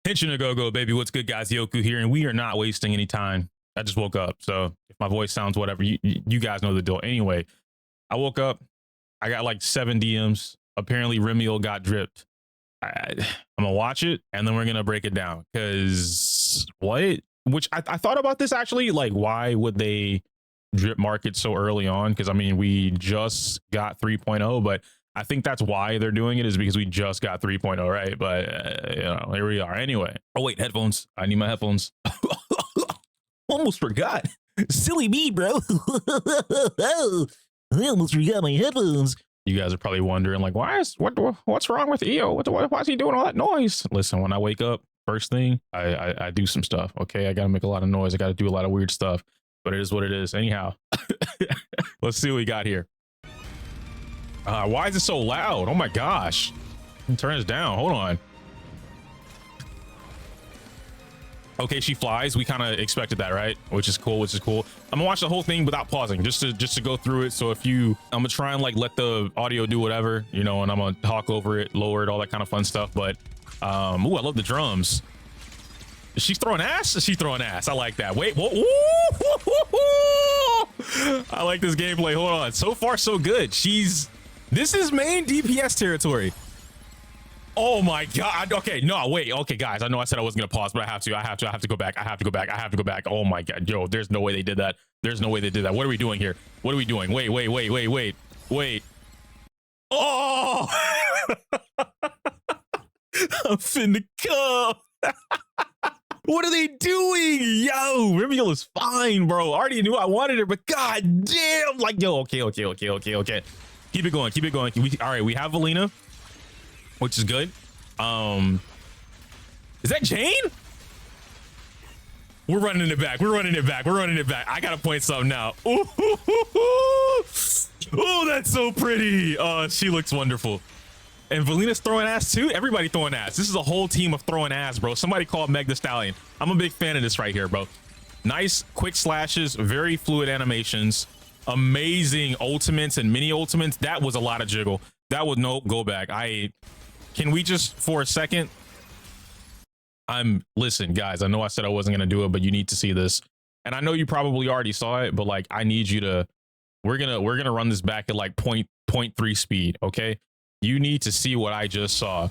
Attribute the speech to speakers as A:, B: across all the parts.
A: Henshin a go baby. What's good, guys? Yoku here, and we are not wasting any time. I just woke up, so if my voice sounds whatever, you guys know the deal. Anyway, I woke up. I got like 7 DMs. Apparently, Remielle got dripped. I'm gonna watch it, and then we're gonna break it down. Cause what? Which I thought about this actually. Like, why would they drip market so early on? Because I mean, we just got 3.0, but I think that's why they're doing it, is because we just got 3.0, right? But you know, here we are. Anyway. Oh wait, headphones. I need my headphones. Almost forgot. Silly me, bro. I almost forgot my headphones. You guys are probably wondering, like, what's wrong with EO? Why is he doing all that noise? Listen, when I wake up, first thing, I do some stuff. Okay, I gotta make a lot of noise. I gotta do a lot of weird stuff. But it is what it is. Anyhow, let's see what we got here. Why is it so loud? Oh my gosh. Turn this down. Hold on. Okay, she flies. We kind of expected that, right? Which is cool. I'm gonna watch the whole thing without pausing, just to go through it. So I'm gonna try and like let the audio do whatever, you know, and I'm gonna talk over it, lower it, all that kind of fun stuff. But ooh, I love the drums. She's throwing ass. She's throwing ass. I like that. Wait, whoa. I like this gameplay. Hold on. So far, so good. This is main DPS territory. Oh my god. Okay, no, wait. Okay, guys, I know I said I wasn't gonna pause, but I have to go back. I have to go back. Oh my god, yo, there's no way they did that. There's no way they did that. What are we doing here? What are we doing? Wait. Oh! I'm finna come. What are they doing? Yo, Remielle is fine, bro. I already knew I wanted her, but god damn, like, yo, okay. Keep it going. All right, we have Valina, which is good. Is that Jane? We're running it back. I gotta point something out. Oh, that's so pretty. Oh, she looks wonderful. And Valina's throwing ass too. Everybody throwing ass. This is a whole team of throwing ass, bro. Somebody called Meg the Stallion. I'm a big fan of this right here, bro. Nice quick slashes, very fluid animations, amazing ultimates and mini ultimates. That was a lot of jiggle. That would go back. Can we just for a second? Listen, guys, I know I said I wasn't gonna do it, but you need to see this. And I know you probably already saw it, but like, I need you to, we're gonna run this back at like 0.3 speed, okay? You need to see what I just saw.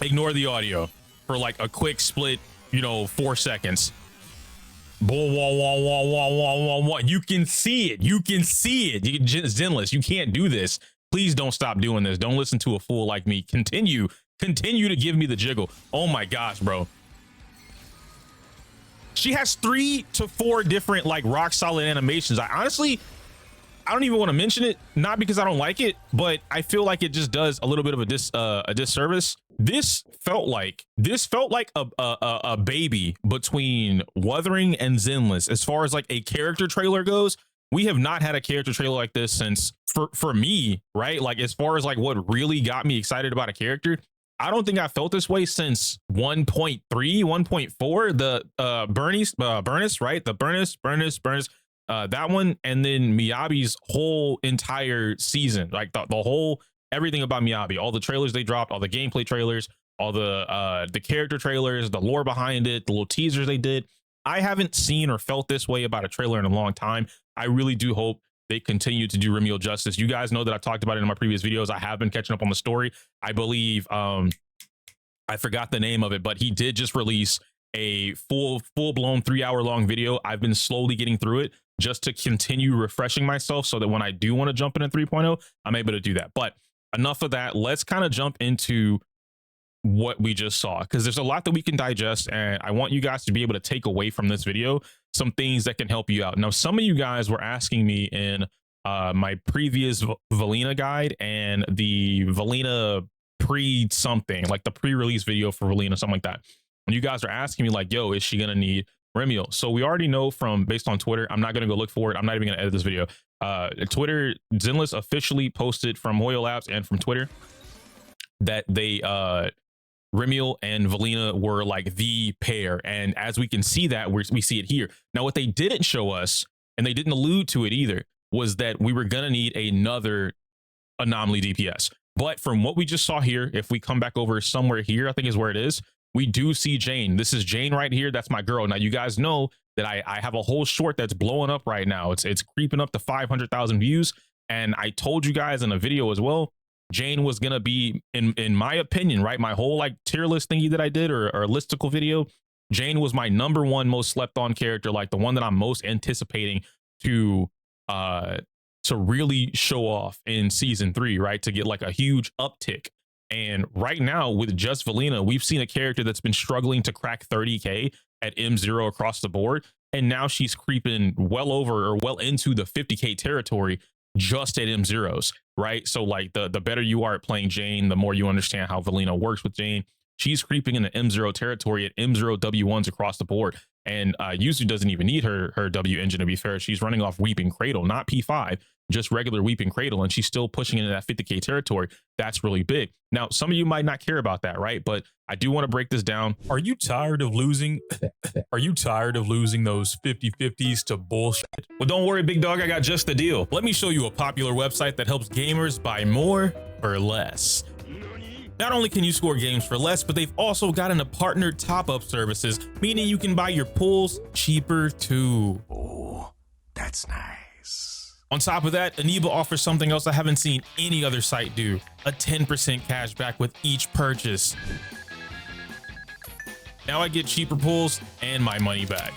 A: Ignore the audio for like a quick split, you know, 4 seconds. You can see it. Zenless, you can't do this. Please don't stop doing this. Don't listen to a fool like me. Continue to give me the jiggle. Oh my gosh, bro. She has 3 to 4 different like rock solid animations. I don't even want to mention it, not because I don't like it, but I feel like it just does a little bit of a disservice. This felt like a baby between Wuthering and Zenless as far as like a character trailer goes. We have not had a character trailer like this since, for me, right? Like, as far as like what really got me excited about a character, I don't think I felt this way since 1.3, 1.4, the Burnus, right? The Burnus, that one, and then Miyabi's whole entire season, like the whole everything about Miyabi, all the trailers they dropped, all the gameplay trailers, all the character trailers, the lore behind it, the little teasers they did. I haven't seen or felt this way about a trailer in a long time. I really do hope they continue to do Remielle justice. You guys know that I've talked about it in my previous videos. I have been catching up on the story. I believe I forgot the name of it, but he did just release a full-blown 3-hour-long video. I've been slowly getting through it just to continue refreshing myself so that when I do want to jump into 3.0, I'm able to do that. But enough of that. Let's kind of jump into what we just saw, because there's a lot that we can digest, and I want you guys to be able to take away from this video some things that can help you out. Now, some of you guys were asking me in my previous Valina guide and the Valina pre-something, like the pre-release video for Valina, something like that. And you guys are asking me like, yo, is she gonna need Remielle? So we already know based on Twitter. I'm not gonna go look for it. I'm not even gonna edit this video. Twitter, Zenless officially posted from Hoyo Labs and from Twitter that they Remielle and Valina were like the pair, and as we can see that we see it here. Now, what they didn't show us, and they didn't allude to it either, was that we were gonna need another anomaly DPS. But from what we just saw here, if we come back over somewhere here, I think is where it is, we do see Jane. This is Jane right here. That's my girl. Now, you guys know that I have a whole short that's blowing up right now. It's creeping up to 500,000 views. And I told you guys in a video as well, Jane was going to be, in my opinion, right? My whole like tier list thingy that I did or listicle video, Jane was my #1 most slept on character, like the one that I'm most anticipating to really show off in season 3, right? To get like a huge uptick. And right now with just Valina, we've seen a character that's been struggling to crack 30K at M0 across the board. And now she's creeping well over or well into the 50K territory just at M0s, right? So like the better you are at playing Jane, the more you understand how Valina works with Jane. She's creeping into M0 territory at M0 W1s across the board. And Yuzu doesn't even need her W engine, to be fair. She's running off Weeping Cradle, not P5, just regular Weeping Cradle, and she's still pushing into that 50K territory. That's really big. Now, some of you might not care about that, right? But I do want to break this down. Are you tired of losing? Are you tired of losing those 50-50s to bullshit? Well, don't worry, big dog, I got just the deal. Let me show you a popular website that helps gamers buy more for less. Not only can you score games for less, but they've also gotten a partnered top-up services, meaning you can buy your pulls cheaper too. Oh, that's nice. On top of that, Aniba offers something else I haven't seen any other site do, a 10% cash back with each purchase. Now I get cheaper pulls and my money back.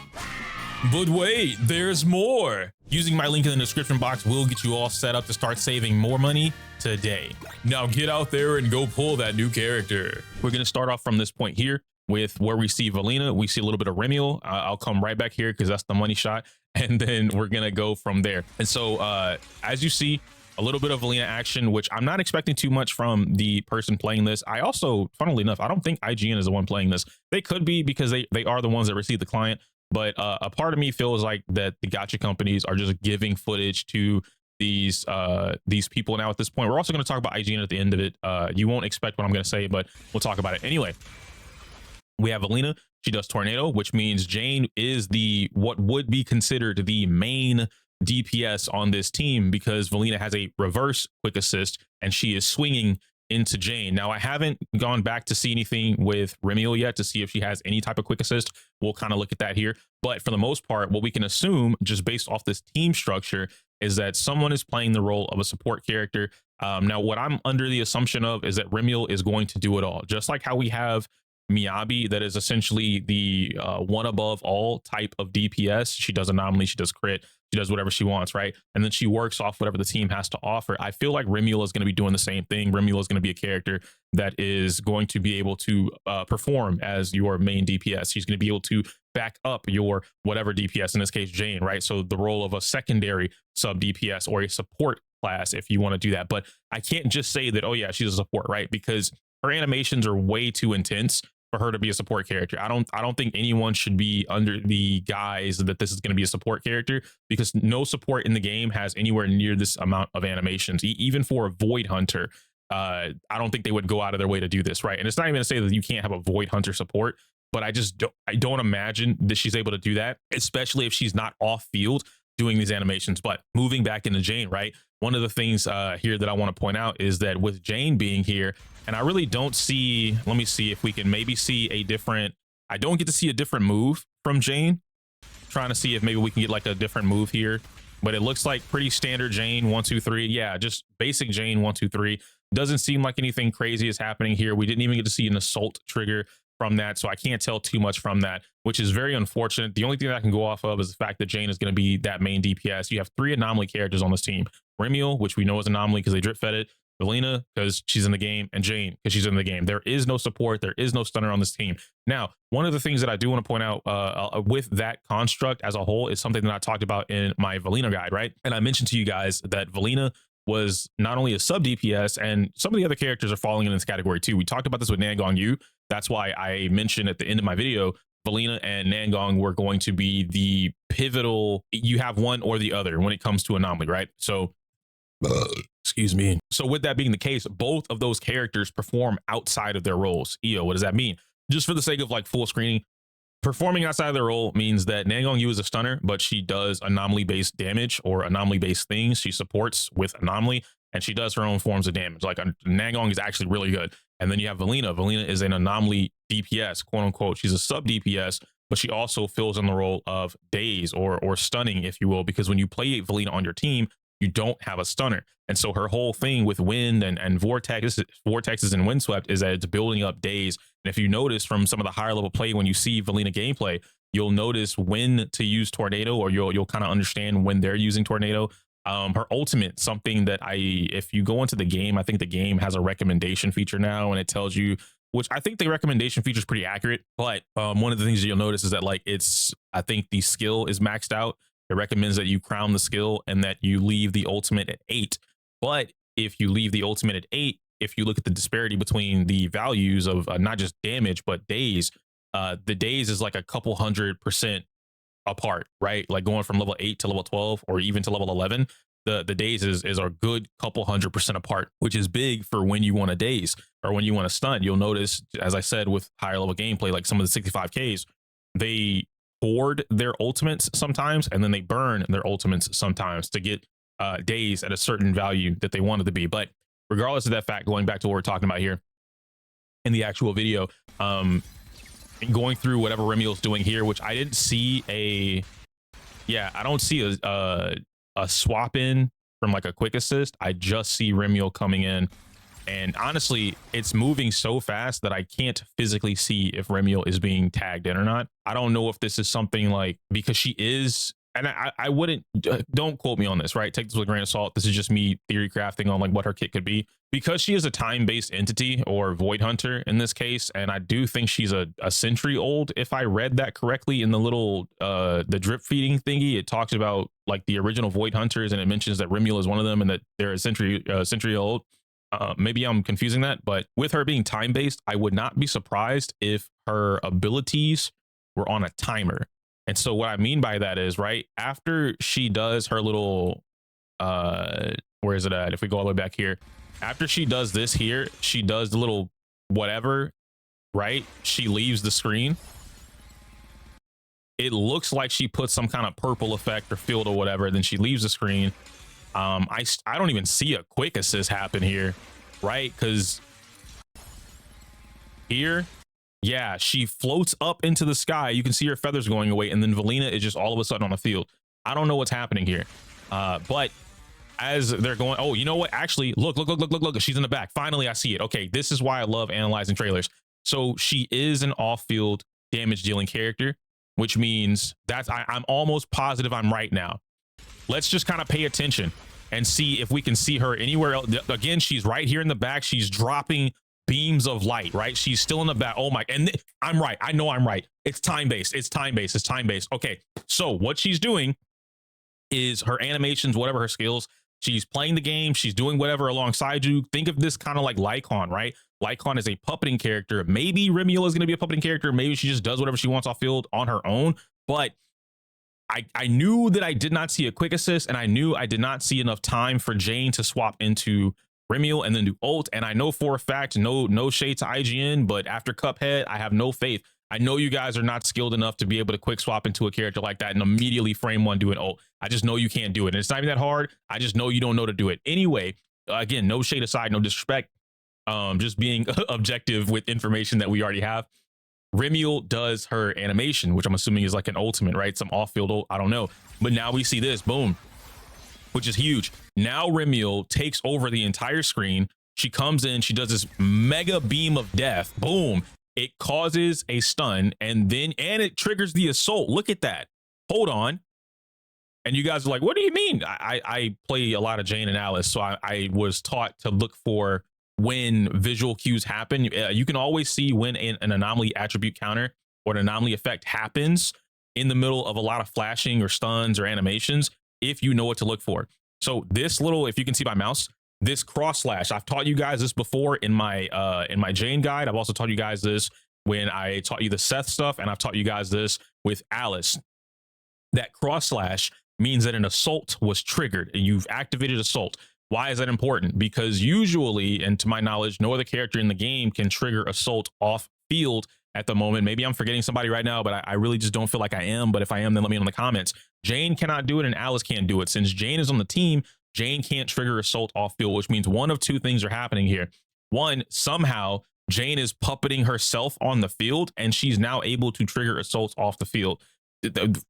A: But wait, there's more. Using my link in the description box will get you all set up to start saving more money today. Now get out there and go pull that new character. We're going to start off from this point here with where we see Valina. We see a little bit of Remielle. I'll come right back here because that's the money shot. And then we're going to go from there. And so as you see, a little bit of Valina action, which I'm not expecting too much from the person playing this. I also, funnily enough, I don't think IGN is the one playing this. They could be because they are the ones that receive the client. But a part of me feels like that the gacha companies are just giving footage to these people now at this point. We're also going to talk about IGN at the end of it. You won't expect what I'm going to say, but we'll talk about it. Anyway, we have Valina. She does Tornado, which means Jane is what would be considered the main DPS on this team because Valina has a reverse quick assist and she is swinging into Jane. Now, I haven't gone back to see anything with Remielle yet to see if she has any type of quick assist. We'll kind of look at that here. But for the most part, what we can assume just based off this team structure is that someone is playing the role of a support character. Now, what I'm under the assumption of is that Remielle is going to do it all. Just like how we have Miyabi, that is essentially the one above all type of DPS. She does anomaly, she does crit, she does whatever she wants, right? And then she works off whatever the team has to offer. I feel like Remielle is going to be doing the same thing. Remielle is going to be a character that is going to be able to perform as your main DPS. She's going to be able to back up your whatever DPS, in this case, Jane, right? So the role of a secondary sub DPS or a support class if you want to do that. But I can't just say that, oh yeah, she's a support, right? Because her animations are way too intense for her to be a support character. I don't think anyone should be under the guise that this is going to be a support character because no support in the game has anywhere near this amount of animations. Even for a Void Hunter, I don't think they would go out of their way to do this, right? And it's not even to say that you can't have a Void Hunter support, but I don't imagine that she's able to do that, especially if she's not off field doing these animations. But moving back into Jane, right? One of the things here that I want to point out is that with Jane being here, and I really don't see, let me see if we can maybe see a different, I don't get to see a different move from Jane. Trying to see if maybe we can get like a different move here, but it looks like pretty standard Jane 1 2 3. Yeah, just basic Jane 1 2 3. Doesn't seem like anything crazy is happening here. We didn't even get to see an assault trigger from that, so I can't tell too much from that, which is very unfortunate. The only thing that I can go off of is the fact that Jane is going to be that main DPS. You have 3 anomaly characters on this team: Remielle, which we know is anomaly because they drip fed it, Valina because she's in the game, and Jane because she's in the game. There is no support, there is no stunner on this team. Now, one of the things that I do want to point out with that construct as a whole is something that I talked about in my Valina guide, right? And I mentioned to you guys that Valina was not only a sub DPS, and some of the other characters are falling in this category too. We talked about this with Nangong Yu. That's why I mentioned at the end of my video, Valina and Nangong were going to be the pivotal. You have one or the other when it comes to anomaly, right? So, excuse me. So with that being the case, both of those characters perform outside of their roles. EO, what does that mean? Just for the sake of like full screening, performing outside of their role means that Nangong Yu is a stunner, but she does anomaly-based damage or anomaly-based things. She supports with anomaly. and she does her own forms of damage. Like Nangong is actually really good. And then you have Valina. Valina is an anomaly DPS, quote unquote. She's a sub DPS, but she also fills in the role of daze or stunning, if you will, because when you play Valina on your team, you don't have a stunner. And so her whole thing with wind and vortexes and windswept is that it's building up daze. And if you notice from some of the higher level play, when you see Valina gameplay, you'll notice when to use tornado, or you'll kind of understand when they're using tornado. Her ultimate, something that if you go into the game, I think the game has a recommendation feature now, and it tells you, which I think the recommendation feature is pretty accurate. But one of the things that you'll notice is that like I think the skill is maxed out. It recommends that you crown the skill and that you leave the ultimate at 8. But if you leave the ultimate at 8, if you look at the disparity between the values of not just damage but days, the days is like a couple 100% apart, right? Like going from level 8 to level 12 or even to level 11, the days is a good couple 100% apart, which is big for when you want to daze or when you want to stun. You'll notice, as I said, with higher level gameplay, like some of the 65Ks, they hoard their ultimates sometimes, and then they burn their ultimates sometimes to get days at a certain value that they wanted to be. But regardless of that fact, going back to what we're talking about here in the actual video, going through whatever Remielle's doing here, which I didn't see I don't see a swap in from like a quick assist. I just see Remielle coming in, and honestly, it's moving so fast that I can't physically see if Remielle is being tagged in or not. I don't know if this is something like, because she is, and I wouldn't, don't quote me on this, right? Take this with a grain of salt. This is just me theory crafting on like what her kit could be, because she is a time-based entity, or Void Hunter in this case. And I do think she's a century old. If I read that correctly in the little, the drip feeding thingy, it talks about like the original Void Hunters, and it mentions that Remielle is one of them and that they're a century old. Maybe I'm confusing that, but with her being time-based, I would not be surprised if her abilities were on a timer. And so what I mean by that is, right after she does her little, where is it at? If we go all the way back here, after she does this here, she does the little whatever, right? She leaves the screen. It looks like she puts some kind of purple effect or field or whatever. Then she leaves the screen. I don't even see a quick assist happen here, right? Because here, yeah, she floats up into the sky. You can see her feathers going away, and then Valina is just all of a sudden on the field. I don't know what's happening here, but as they're going, oh, you know what? Actually, look, she's in the back. Finally, I see it. Okay, this is why I love analyzing trailers. So she is an off-field damage dealing character, which means that's I'm almost positive I'm right now. Let's just kind of pay attention and see if we can see her anywhere else. Again, she's right here in the back. She's dropping beams of light, right? She's still in the back. Oh my, and I'm right. I know I'm right. It's time-based. It's time-based. It's time-based. Okay, so what she's doing is her animations, whatever her skills, she's playing the game. She's doing whatever alongside you. Think of this kind of like Lycon, right? Lycon is a puppeting character. Maybe Remielle is going to be a puppeting character. Maybe she just does whatever she wants off field on her own. But I knew that I did not see a quick assist, and I knew I did not see enough time for Jane to swap into Remielle and then do ult. And I know for a fact, no shade to IGN, but after Cuphead, I have no faith. I know you guys are not skilled enough to be able to quick swap into a character like that and immediately frame one do an ult. I just know you can't do it. And it's not even that hard. I just know you don't know to do it. Anyway, again, no shade aside, no disrespect. Just being objective with information that we already have. Remielle does her animation, which I'm assuming is like an ultimate, right? Some off-field ult, I don't know. But now we see this, boom, which is huge. Now Remielle takes over the entire screen. She comes in, she does this mega beam of death, boom. It causes a stun, and it triggers the assault. Look at that. Hold on. And you guys are like, what do you mean? I play a lot of Jane and Alice, so I was taught to look for when visual cues happen. You can always see when an anomaly attribute counter or an anomaly effect happens in the middle of a lot of flashing or stuns or animations, if you know what to look for. So this little, if you can see my mouse, this cross slash, I've taught you guys this before in my Jane guide. I've also taught you guys this when I taught you the Seth stuff, and I've taught you guys this with Alice. That cross slash means that an assault was triggered and you've activated assault. Why is that important? Because usually, and to my knowledge, no other character in the game can trigger assault off field at the moment. Maybe I'm forgetting somebody right now, but I really just don't feel like I am. But if I am, then let me know in the comments. Jane cannot do it and Alice can't do it. Since Jane is on the team, Jane can't trigger assault off field, which means one of two things are happening here. One, somehow Jane is puppeting herself on the field and she's now able to trigger assaults off the field.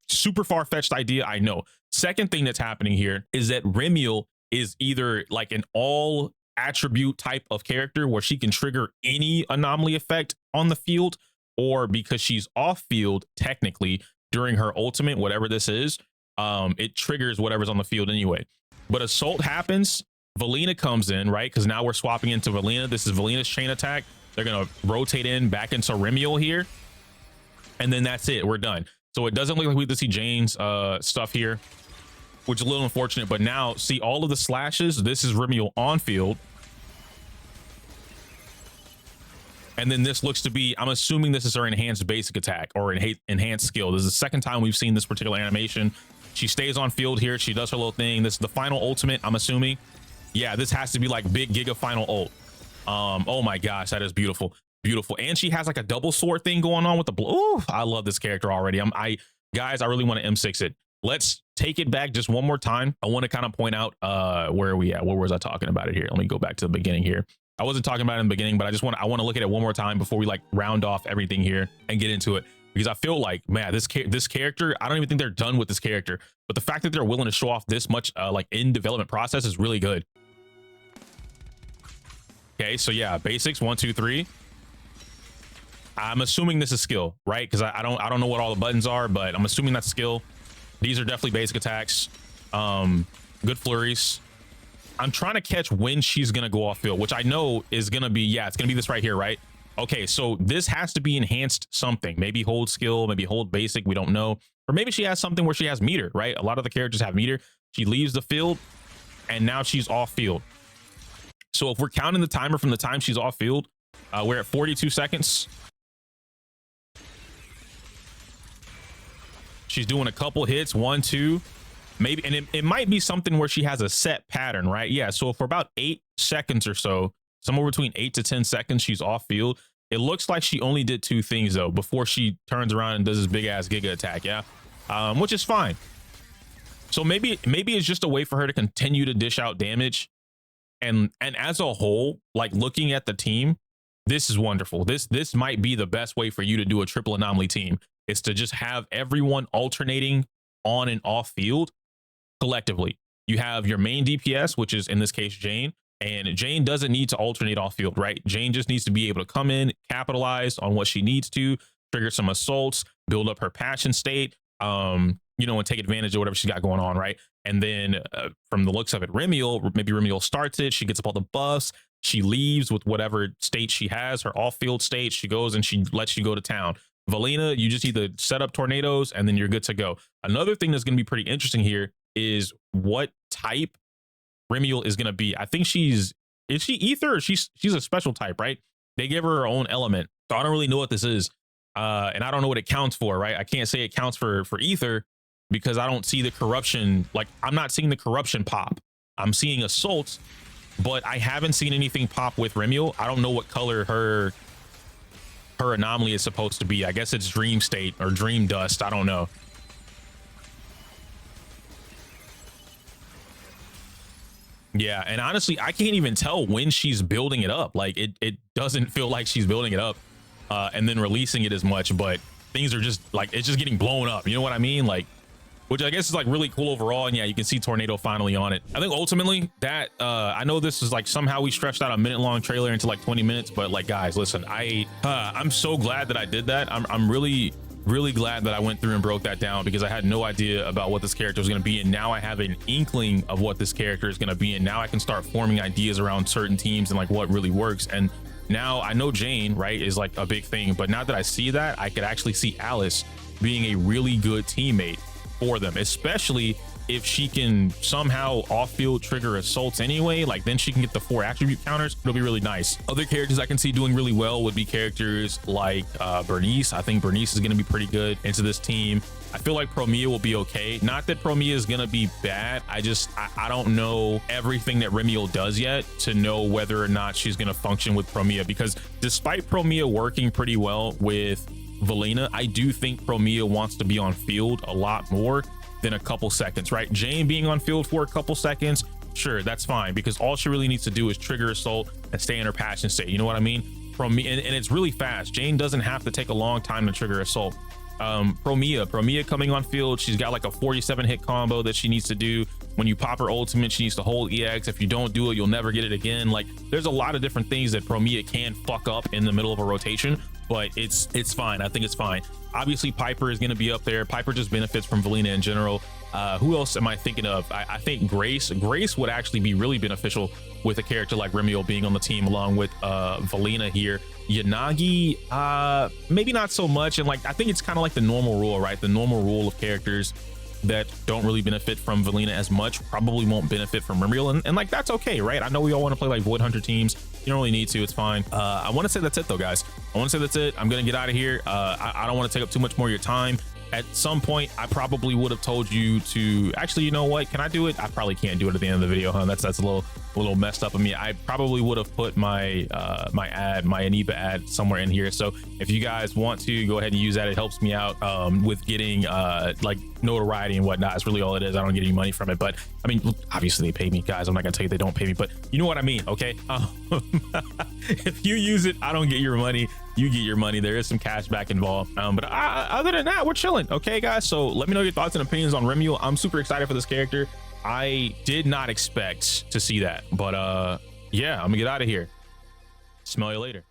A: Super far-fetched idea, I know. Second thing that's happening here is that Remielle is either like an all attribute type of character where she can trigger any anomaly effect on the field, or because she's off field technically during her ultimate, whatever this is, it triggers whatever's on the field anyway. But assault happens, Valina comes in, right? Because now we're swapping into Valina. This is Valina's chain attack. They're gonna rotate in back into Remielle here, and then that's it, we're done. So it doesn't look like we have to see Jane's stuff here, which is a little unfortunate. But now see all of the slashes. This is Remielle on field. And then this looks to be, I'm assuming this is her enhanced basic attack or enhanced skill. This is the second time we've seen this particular animation. She stays on field here. She does her little thing. This is the final ultimate, I'm assuming. Yeah, this has to be like big Giga final ult. Oh my gosh, that is beautiful. Beautiful. And she has like a double sword thing going on with the blue. Ooh, I love this character already. Guys, I really want to M6 it. Let's take it back just one more time. I want to kind of point out where are we at? Where was I talking about it here? Let me go back to the beginning here. I wasn't talking about it in the beginning, but I want to look at it one more time before we like round off everything here and get into it, because I feel like, man, this character, I don't even think they're done with this character, but the fact that they're willing to show off this much like in development process is really good. Okay, so yeah, basics 1 2 3. I'm assuming this is skill, right? Because I don't know what all the buttons are, but I'm assuming that's skill. These are definitely basic attacks. Good flurries. I'm trying to catch when she's gonna go off field, which I know is gonna be, yeah, it's gonna be this right here, right? Okay, so this has to be enhanced something. Maybe hold skill, maybe hold basic, we don't know. Or maybe she has something where she has meter, right? A lot of the characters have meter. She leaves the field and now she's off field. So if we're counting the timer from the time she's off field, we're at 42 seconds. She's doing a couple hits, 1 2 maybe, and it might be something where she has a set pattern, right? Yeah, so for about 8 seconds or so, somewhere between 8 to 10 seconds, she's off field. It looks like she only did 2 things though before she turns around and does this big ass Giga attack, yeah, which is fine. So maybe it's just a way for her to continue to dish out damage, and as a whole, like looking at the team, this is wonderful. This might be the best way for you to do a triple anomaly team, is to just have everyone alternating on and off field collectively. You have your main DPS, which is in this case Jane, and Jane doesn't need to alternate off field, right? Jane just needs to be able to come in, capitalize on what she needs to, trigger some assaults, build up her passion state, you know, and take advantage of whatever she's got going on, right? And then from the looks of it, Remielle, maybe Remielle starts it, she gets up all the buffs, she leaves with whatever state she has, her off-field state, she goes and she lets you go to town. Valina, you just either set up tornadoes and then you're good to go. Another thing that's going to be pretty interesting here is what type Remielle is going to be. I think is she ether, or she's a special type, right? They give her own element, so I don't really know what this is, and I don't know what it counts for, right? I can't say it counts for ether because I don't see the corruption. Like, I'm not seeing the corruption pop. I'm seeing assaults, but I haven't seen anything pop with Remielle. I don't know what color her anomaly is supposed to be. I guess it's dream state or dream dust, I don't know. Yeah, and honestly, I can't even tell when she's building it up. Like, it doesn't feel like she's building it up and then releasing it as much, but things are just like, it's just getting blown up, you know what I mean? Like, which I guess is like really cool overall. And yeah, you can see tornado finally on it. I think ultimately that I know this is like, somehow we stretched out a minute-long trailer into like 20 minutes, but like, guys, listen, I'm so glad that I did that. I'm really glad that I went through and broke that down, because I had no idea about what this character was going to be, and now I have an inkling of what this character is going to be, and now I can start forming ideas around certain teams and like what really works. And now I know Jane, right, is like a big thing, but now that I see that, I could actually see Alice being a really good teammate for them, especially if she can somehow off-field trigger assaults anyway. Like, then she can get the 4 attribute counters. It'll be really nice. Other characters I can see doing really well would be characters like Bernice. I think Bernice is going to be pretty good into this team. I feel like Promia will be okay. Not that Promia is going to be bad. I don't know everything that Remielle does yet to know whether or not she's going to function with Promia, because despite Promia working pretty well with Valina, I do think Promia wants to be on field a lot more than a couple seconds, right? Jane being on field for a couple seconds, sure, that's fine, because all she really needs to do is trigger assault and stay in her passion state. You know what I mean? From me, and it's really fast. Jane doesn't have to take a long time to trigger assault. Promia coming on field, she's got like a 47 hit combo that she needs to do. When you pop her ultimate, she needs to hold EX. If you don't do it, you'll never get it again. Like, there's a lot of different things that Promia can fuck up in the middle of a rotation, but it's fine. I think it's fine. Obviously, Piper is going to be up there. Piper just benefits from Valina in general. Who else am I thinking of? I think Grace would actually be really beneficial with a character like Remielle being on the team along with Valina here. Yanagi, maybe not so much. And like, I think it's kind of like the normal rule, right? The normal rule of characters that don't really benefit from Valina as much probably won't benefit from Remielle, and like, that's okay, right? I know we all want to play like Void Hunter teams. You don't really need to, it's fine. I want to say that's it though, guys. I want to say that's it. I'm gonna get out of here. I don't want to take up too much more of your time. At some point, I probably would have told you to actually, you know what? Can I do it? I probably can't do it at the end of the video, huh? That's a little messed up of me. I probably would have put my my Aniba ad somewhere in here. So if you guys want to go ahead and use that, it helps me out with getting like notoriety and whatnot. It's really all it is. I don't get any money from it, but I mean, obviously they pay me, guys. I'm not gonna tell you they don't pay me, but you know what I mean, okay? If you use it, I don't get your money. You get your money. There is some cash back involved, but other than that, we're chilling. Okay, guys, so let me know your thoughts and opinions on Remielle. I'm super excited for this character. I did not expect to see that, but yeah, I'm gonna get out of here. Smell you later.